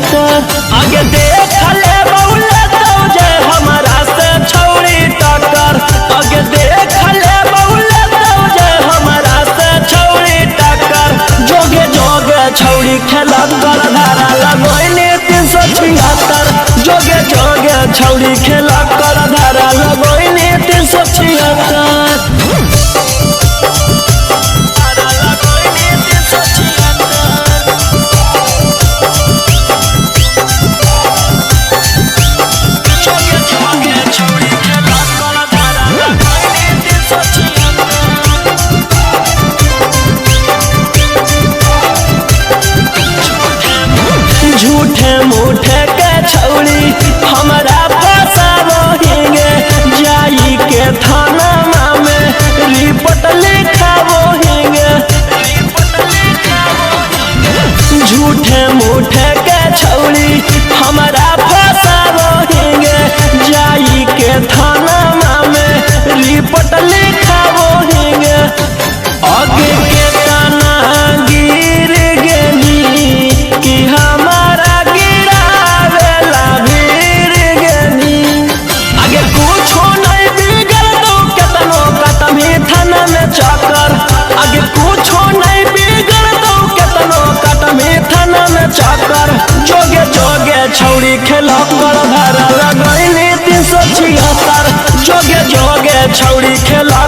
छिहत्तर। आगे देख ले बउले तो जे हमारा से छौड़ी टक्कर। आगे देख ले बउले तो जे हमारा से छौड़ी टक्कर। जोगे जोगे छौड़ी खेला कर धारा लगोइने 376। जोगे जोगे छौड़ी खेला कर धारा लगोइने 376। झूठे मूठे के छौड़ी हमारा फसावोहिंगे। जाई के थाना में रिपोर्ट लिखावोहिंगे। झूठे मूठे के छौड़ी हमारा फसावोहिंगे। जाई के थाना में रिपोर्ट लिखावोहिंगे। आगे के तना गिर गेली कि हमारा गिरावेला भीड़ गेली। आगे कुछो नहीं बिगड़ दो केतनो कतमी थाना में चक्कर। आगे कुछो नहीं बिगड़ दो केतनो कतमी थाना में चक्कर। जोगे जोगे छौड़ी खेला कर धारा लगैनी 376। जोगे जोगे छौड़ी खेला